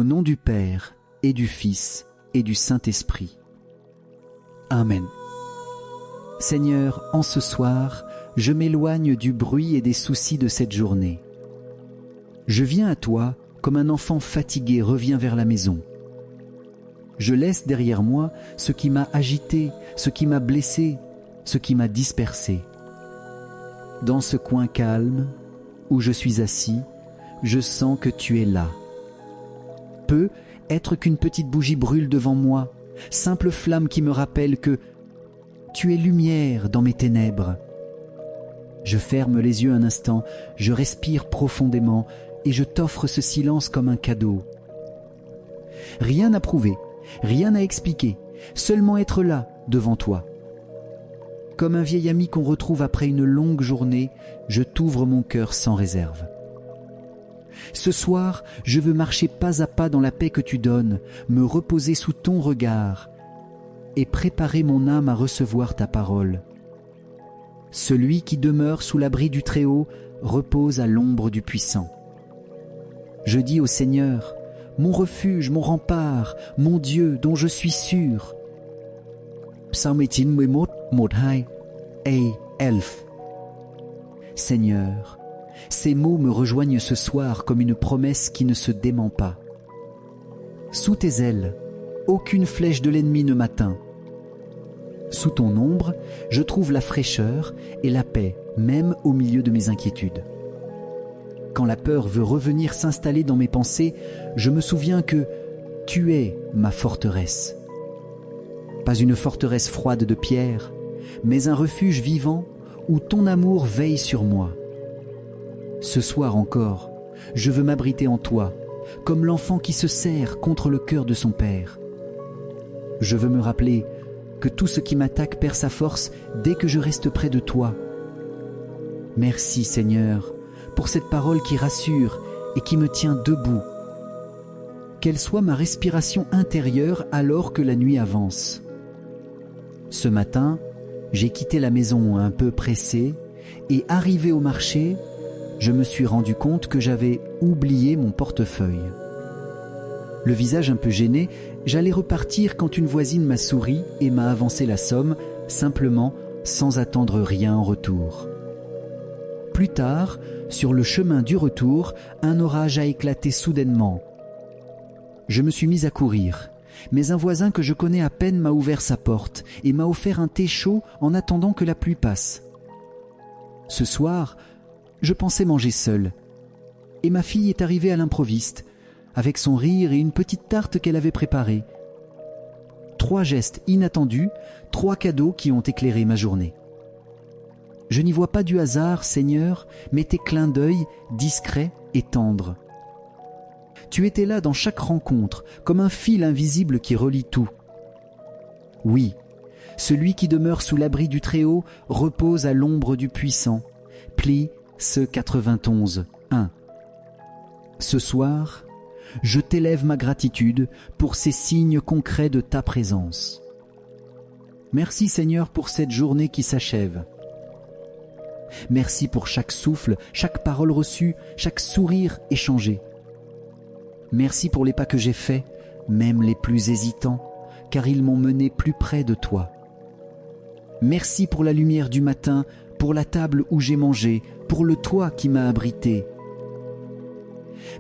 Au nom du Père, et du Fils, et du Saint-Esprit. Amen. Seigneur, en ce soir, je m'éloigne du bruit et des soucis de cette journée. Je viens à toi comme un enfant fatigué revient vers la maison. Je laisse derrière moi ce qui m'a agité, ce qui m'a blessé, ce qui m'a dispersé. Dans ce coin calme, où je suis assis, je sens que tu es là. Peut être qu'une petite bougie brûle devant moi, simple flamme qui me rappelle que tu es lumière dans mes ténèbres. Je ferme les yeux un instant, je respire profondément et je t'offre ce silence comme un cadeau. Rien à prouver, rien à expliquer, seulement être là, devant toi. Comme un vieil ami qu'on retrouve après une longue journée, je t'ouvre mon cœur sans réserve. Ce soir, je veux marcher pas à pas dans la paix que tu donnes, me reposer sous ton regard et préparer mon âme à recevoir ta parole. Celui qui demeure sous l'abri du Très-Haut repose à l'ombre du Puissant. Je dis au Seigneur, mon refuge, mon rempart, mon Dieu dont je suis sûr. Psalm 91, 1-2, A11. Seigneur, ces mots me rejoignent ce soir comme une promesse qui ne se dément pas. Sous tes ailes, aucune flèche de l'ennemi ne m'atteint. Sous ton ombre, je trouve la fraîcheur et la paix, même au milieu de mes inquiétudes. Quand la peur veut revenir s'installer dans mes pensées, je me souviens que tu es ma forteresse. Pas une forteresse froide de pierre, mais un refuge vivant où ton amour veille sur moi. Ce soir encore, je veux m'abriter en toi, comme l'enfant qui se serre contre le cœur de son père. Je veux me rappeler que tout ce qui m'attaque perd sa force dès que je reste près de toi. Merci Seigneur, pour cette parole qui rassure et qui me tient debout. Qu'elle soit ma respiration intérieure alors que la nuit avance. Ce matin, j'ai quitté la maison un peu pressé et arrivé au marché, je me suis rendu compte que j'avais oublié mon portefeuille. Le visage un peu gêné, j'allais repartir quand une voisine m'a souri et m'a avancé la somme, simplement sans attendre rien en retour. Plus tard, sur le chemin du retour, un orage a éclaté soudainement. Je me suis mis à courir, mais un voisin que je connais à peine m'a ouvert sa porte et m'a offert un thé chaud en attendant que la pluie passe. Ce soir, je pensais manger seul, et ma fille est arrivée à l'improviste, avec son rire et une petite tarte qu'elle avait préparée. 3 gestes inattendus, 3 cadeaux qui ont éclairé ma journée. Je n'y vois pas du hasard, Seigneur, mais tes clins d'œil discrets et tendres. Tu étais là dans chaque rencontre, comme un fil invisible qui relie tout. Oui, celui qui demeure sous l'abri du Très-Haut repose à l'ombre du Puissant. Plie ce 91, 1. Ce soir, je t'élève ma gratitude pour ces signes concrets de ta présence. Merci Seigneur pour cette journée qui s'achève. Merci pour chaque souffle, chaque parole reçue, chaque sourire échangé. Merci pour les pas que j'ai faits, même les plus hésitants, car ils m'ont mené plus près de toi. Merci pour la lumière du matin, pour la table où j'ai mangé, pour le toit qui m'a abrité.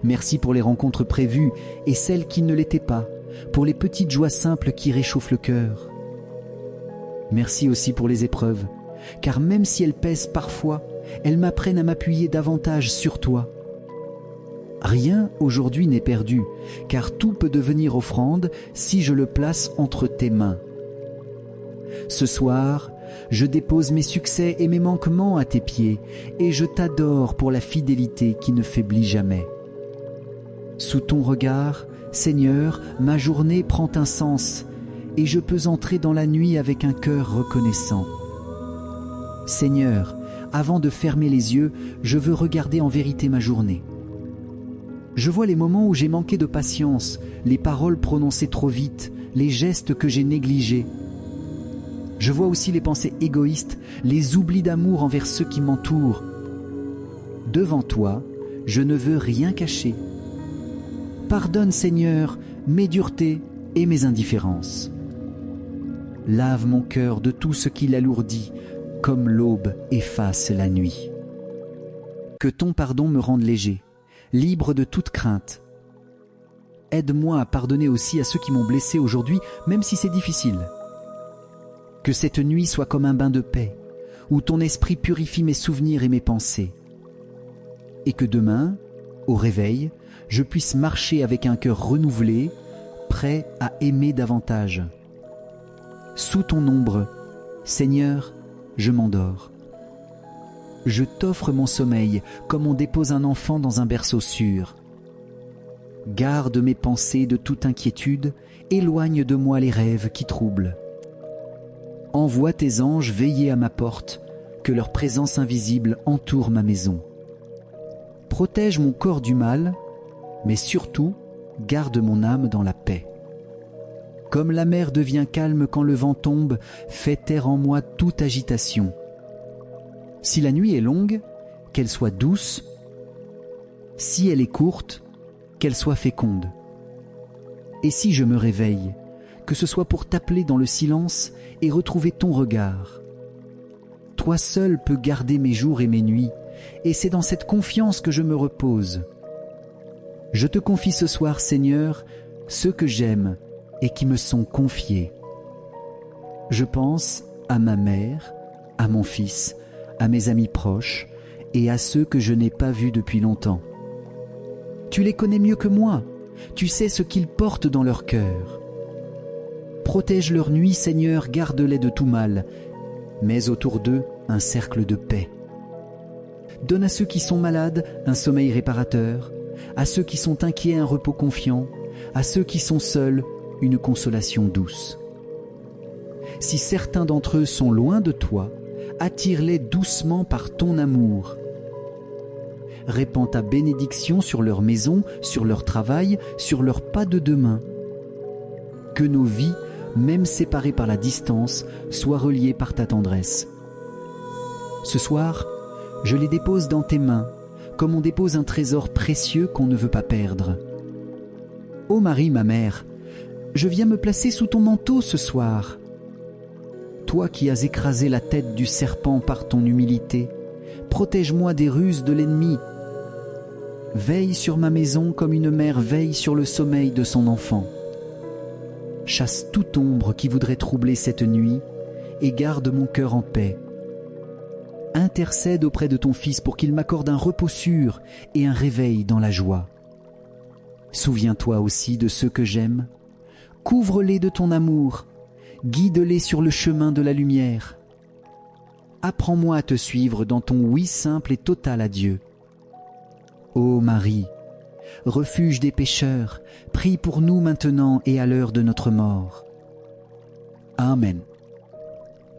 Merci pour les rencontres prévues et celles qui ne l'étaient pas, pour les petites joies simples qui réchauffent le cœur. Merci aussi pour les épreuves, car même si elles pèsent parfois, elles m'apprennent à m'appuyer davantage sur toi. Rien aujourd'hui n'est perdu, car tout peut devenir offrande si je le place entre tes mains. Ce soir, je dépose mes succès et mes manquements à tes pieds, et je t'adore pour la fidélité qui ne faiblit jamais. Sous ton regard, Seigneur, ma journée prend un sens, et je peux entrer dans la nuit avec un cœur reconnaissant. Seigneur, avant de fermer les yeux, je veux regarder en vérité ma journée. Je vois les moments où j'ai manqué de patience, les paroles prononcées trop vite, les gestes que j'ai négligés. Je vois aussi les pensées égoïstes, les oublis d'amour envers ceux qui m'entourent. Devant toi, je ne veux rien cacher. Pardonne, Seigneur, mes duretés et mes indifférences. Lave mon cœur de tout ce qui l'alourdit, comme l'aube efface la nuit. Que ton pardon me rende léger, libre de toute crainte. Aide-moi à pardonner aussi à ceux qui m'ont blessé aujourd'hui, même si c'est difficile. Que cette nuit soit comme un bain de paix, où ton esprit purifie mes souvenirs et mes pensées. Et que demain, au réveil, je puisse marcher avec un cœur renouvelé, prêt à aimer davantage. Sous ton ombre, Seigneur, je m'endors. Je t'offre mon sommeil comme on dépose un enfant dans un berceau sûr. Garde mes pensées de toute inquiétude, éloigne de moi les rêves qui troublent. Envoie tes anges veiller à ma porte, que leur présence invisible entoure ma maison. Protège mon corps du mal, mais surtout, garde mon âme dans la paix. Comme la mer devient calme quand le vent tombe, fais taire en moi toute agitation. Si la nuit est longue, qu'elle soit douce. Si elle est courte, qu'elle soit féconde. Et si je me réveille, que ce soit pour t'appeler dans le silence et retrouver ton regard. Toi seul peux garder mes jours et mes nuits, et c'est dans cette confiance que je me repose. Je te confie ce soir, Seigneur, ceux que j'aime et qui me sont confiés. Je pense à ma mère, à mon fils, à mes amis proches et à ceux que je n'ai pas vus depuis longtemps. Tu les connais mieux que moi, tu sais ce qu'ils portent dans leur cœur. Protège leur nuit, Seigneur, garde-les de tout mal, mets autour d'eux un cercle de paix. Donne à ceux qui sont malades un sommeil réparateur, à ceux qui sont inquiets un repos confiant, à ceux qui sont seuls une consolation douce. Si certains d'entre eux sont loin de toi, attire-les doucement par ton amour. Répands ta bénédiction sur leur maison, sur leur travail, sur leurs pas de demain. Que nos vies, même séparées par la distance, soient reliées par ta tendresse. Ce soir, je les dépose dans tes mains, comme on dépose un trésor précieux qu'on ne veut pas perdre. Ô Marie, ma mère, je viens me placer sous ton manteau ce soir. Toi qui as écrasé la tête du serpent par ton humilité, protège-moi des ruses de l'ennemi. Veille sur ma maison comme une mère veille sur le sommeil de son enfant. Chasse toute ombre qui voudrait troubler cette nuit et garde mon cœur en paix. Intercède auprès de ton Fils pour qu'il m'accorde un repos sûr et un réveil dans la joie. Souviens-toi aussi de ceux que j'aime. Couvre-les de ton amour. Guide-les sur le chemin de la lumière. Apprends-moi à te suivre dans ton oui simple et total à Dieu. Ô Marie, refuge des pécheurs, prie pour nous maintenant et à l'heure de notre mort. Amen.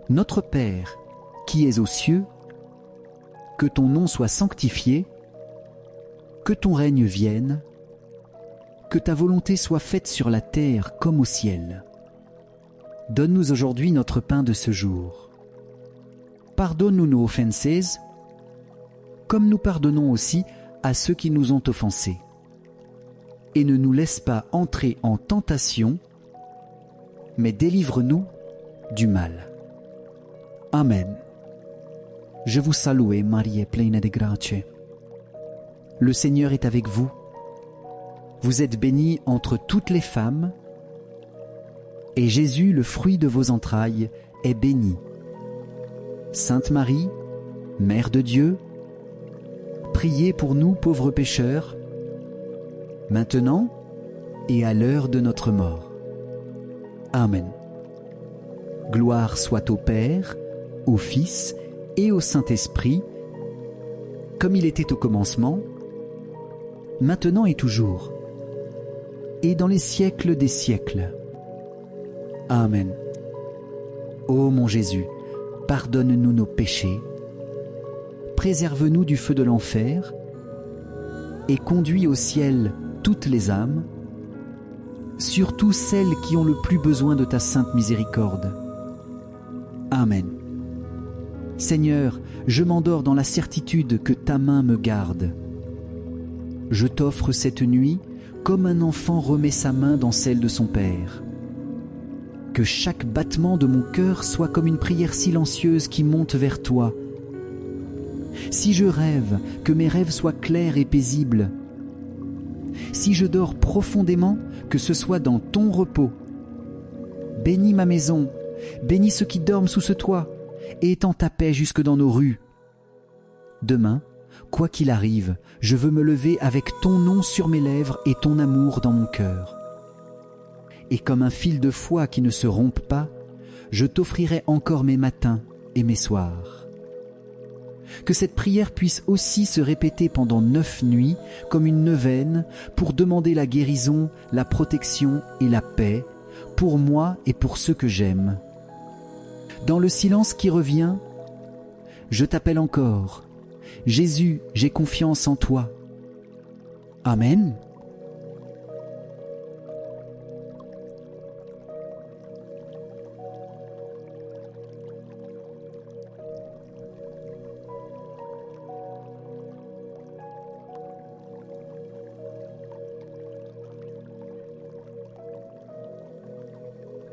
Notre Père, qui es aux cieux, que ton nom soit sanctifié, que ton règne vienne, que ta volonté soit faite sur la terre comme au ciel. Donne-nous aujourd'hui notre pain de ce jour. Pardonne-nous nos offenses, comme nous pardonnons aussi à ceux qui nous ont offensés. Et ne nous laisse pas entrer en tentation, mais délivre-nous du mal. Amen. Je vous salue, Marie pleine de grâce. Le Seigneur est avec vous. Vous êtes bénie entre toutes les femmes, et Jésus, le fruit de vos entrailles, est béni. Sainte Marie, Mère de Dieu, priez pour nous pauvres pécheurs, maintenant et à l'heure de notre mort. Amen. Gloire soit au Père, au Fils et au Saint-Esprit, comme il était au commencement, maintenant et toujours, et dans les siècles des siècles. Amen. Ô mon Jésus, pardonne-nous nos péchés, préserve-nous du feu de l'enfer, et conduis au ciel toutes les âmes, surtout celles qui ont le plus besoin de ta sainte miséricorde. Amen. Seigneur, je m'endors dans la certitude que ta main me garde. Je t'offre cette nuit comme un enfant remet sa main dans celle de son père. Que chaque battement de mon cœur soit comme une prière silencieuse qui monte vers toi. Si je rêve, que mes rêves soient clairs et paisibles. Si je dors profondément, que ce soit dans ton repos. Bénis ma maison, bénis ceux qui dorment sous ce toit, et étends ta paix jusque dans nos rues. Demain, quoi qu'il arrive, je veux me lever avec ton nom sur mes lèvres et ton amour dans mon cœur. Et comme un fil de foi qui ne se rompt pas, je t'offrirai encore mes matins et mes soirs. Que cette prière puisse aussi se répéter pendant 9 nuits comme une neuvaine pour demander la guérison, la protection et la paix pour moi et pour ceux que j'aime. Dans le silence qui revient, je t'appelle encore. Jésus, j'ai confiance en toi. Amen.